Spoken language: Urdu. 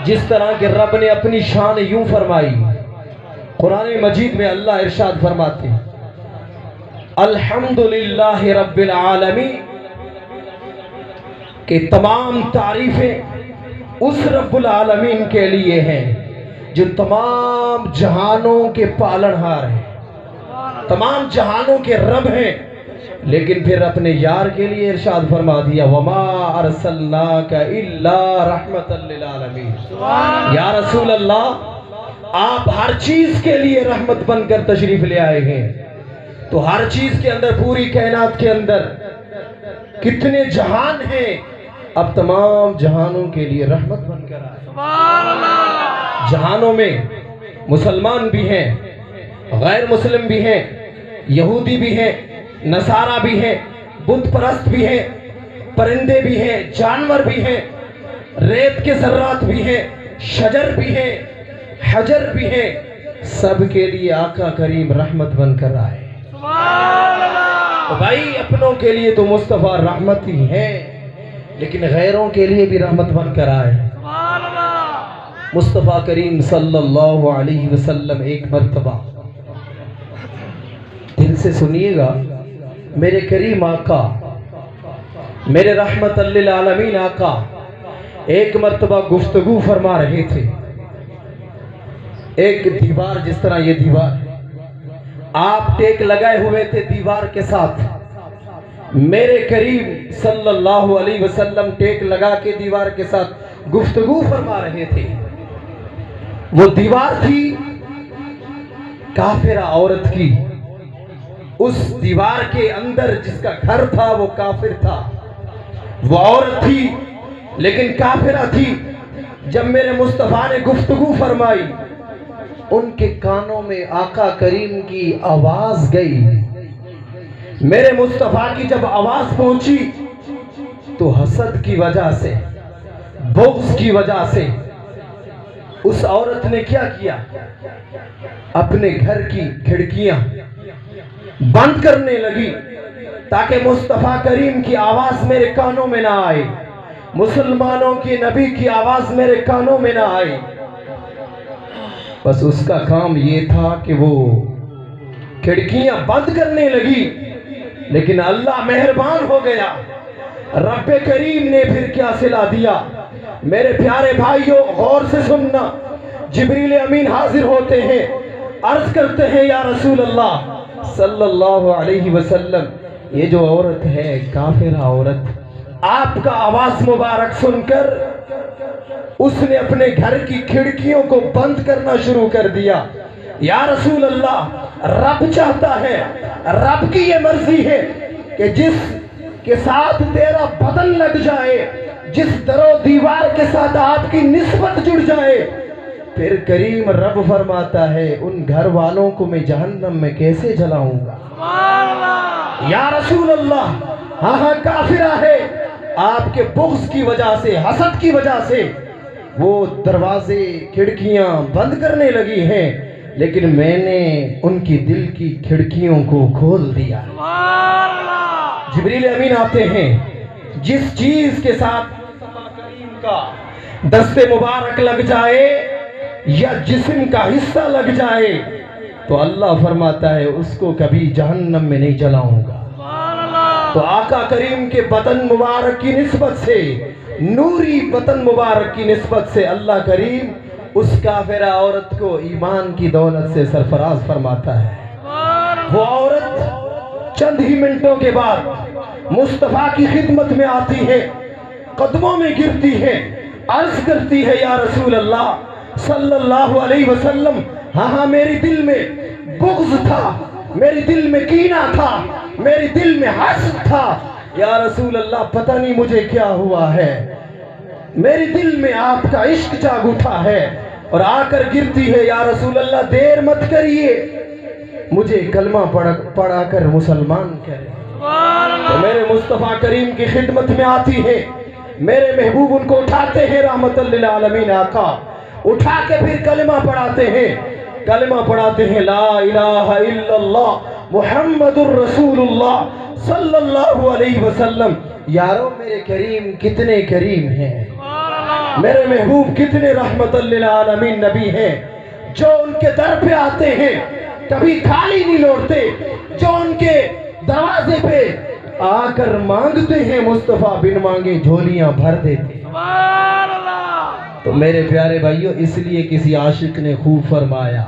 جس طرح کہ رب نے اپنی شان یوں فرمائی، قرآن مجید میں اللہ ارشاد فرماتے ہیں الحمدللہ رب العالمین، کہ تمام تعریفیں اس رب العالمین کے لیے ہیں جو تمام جہانوں کے پالنہار ہیں، تمام جہانوں کے رب ہیں۔ لیکن پھر اپنے یار کے لیے ارشاد فرما دیا وما ارسلناک الا رحمت للعالمین، یا رسول اللہ آپ ہر چیز کے لیے رحمت بن کر تشریف لے آئے ہیں۔ تو ہر چیز کے اندر، پوری کائنات کے اندر کتنے جہان ہیں، اب تمام جہانوں کے لیے رحمت بن کر آئے۔ جہانوں میں مسلمان بھی ہیں، غیر مسلم بھی ہیں، یہودی بھی ہیں، نصارہ بھی ہیں، بت پرست بھی ہیں، پرندے بھی ہیں، جانور بھی ہیں، ریت کے ذرات بھی ہیں، شجر بھی ہیں، حجر بھی ہیں، سب کے لیے آقا کریم رحمت بن کر آئے۔ تو بھائی اپنوں کے لیے تو مصطفیٰ رحمت ہی ہے، لیکن غیروں کے لیے بھی رحمت بن کر آئے۔ مصطفیٰ کریم صلی اللہ علیہ وسلم ایک مرتبہ، دل سے سنیے گا، میرے کریم آقا، میرے رحمت للعالمین آقا ایک مرتبہ گفتگو فرما رہے تھے۔ ایک دیوار، جس طرح یہ دیوار آپ ٹیک لگائے ہوئے تھے دیوار کے ساتھ، میرے کریم صلی اللہ علیہ وسلم ٹیک لگا کے دیوار کے ساتھ گفتگو فرما رہے تھے۔ وہ دیوار تھی کافرہ عورت کی، اس دیوار کے اندر جس کا گھر تھا وہ کافر تھا، وہ عورت تھی لیکن کافرہ تھی۔ جب میرے مصطفیٰ نے گفتگو فرمائی، ان کے کانوں میں آقا کریم کی آواز گئی۔ میرے مصطفیٰ کی جب آواز پہنچی تو حسد کی وجہ سے، بغض کی وجہ سے اس عورت نے کیا کیا، اپنے گھر کی کھڑکیاں بند کرنے لگی تاکہ مصطفیٰ کریم کی آواز میرے کانوں میں نہ آئے، مسلمانوں کی نبی کی آواز میرے کانوں میں نہ آئے۔ بس اس کا کام یہ تھا کہ وہ کھڑکیاں بند کرنے لگی، لیکن اللہ مہربان ہو گیا، رب کریم نے پھر کیا صلہ دیا۔ میرے پیارے بھائیوں غور سے سننا، جبریل امین حاضر ہوتے ہیں، عرض کرتے ہیں یا رسول اللہ صلی اللہ علیہ وسلم، یہ جو عورت ہے کافرہ عورت، آپ کا آواز مبارک سن کر اس نے اپنے گھر کی کھڑکیوں کو بند کرنا شروع کر دیا۔ یا رسول اللہ رب چاہتا ہے، رب کی یہ مرضی ہے کہ جس کے ساتھ تیرا بدن لگ جائے، جس در و دیوار کے ساتھ آپ کی نسبت جڑ جائے، پھر کریم رب فرماتا ہے ان گھر والوں کو میں جہنم میں کیسے جلاؤں گا۔ یا رسول اللہ ہاں کافرہ ہے، آپ کے بغض کی وجہ سے، حسد کی وجہ سے وہ دروازے کھڑکیاں بند کرنے لگی ہیں، لیکن میں نے ان کی دل کی کھڑکیوں کو کھول دیا۔ جبریل امین آتے ہیں، جس چیز کے ساتھ مصطفیٰ کریم کا دست مبارک لگ جائے یا جسم کا حصہ لگ جائے تو اللہ فرماتا ہے اس کو کبھی جہنم میں نہیں جلاؤں گا۔ تو آقا کریم کے بدن مبارک کی نسبت سے، نوری بدن مبارک کی نسبت سے اللہ کریم اس کافرہ عورت کو ایمان کی دولت سے سرفراز فرماتا ہے۔ وہ عورت چند ہی منٹوں کے بعد مصطفیٰ کی خدمت میں آتی ہے، قدموں میں گرتی ہے، عرض کرتی ہے یا رسول اللہ صلی اللہ علیہ وسلم، ہاں میری دل میں بغض تھا، میری دل میں کینہ تھا، میری دل میں حسد تھا، یا رسول اللہ پتہ نہیں مجھے کیا ہوا ہے، میری دل میں آپ کا عشق جاگ اٹھا ہے، اور آ کر گرتی ہے یا رسول اللہ دیر مت کریے، مجھے کلمہ پڑھا کر مسلمان کرے۔ تو میرے مصطفیٰ کریم کی خدمت میں آتی ہے، میرے محبوب ان کو اٹھاتے ہیں رحمت للعالمین آقا، اٹھا کے پھر کلمہ پڑھاتے ہیں، کلمہ پڑھاتے ہیں لا الہ الا اللہ محمد الرسول اللہ صلی اللہ علیہ وسلم۔ یارو میرے کریم کتنے کریم ہیں، میرے محبوب کتنے رحمت للعالمین نبی ہیں جو ان کے در پہ آتے ہیں کبھی خالی نہیں لوٹتے، جو ان کے دروازے پہ آ کر مانگتے ہیں مصطفیٰ بن مانگے جھولیاں بھر دیتے۔ تو میرے پیارے بھائیوں، اس لیے کسی عاشق نے خوب فرمایا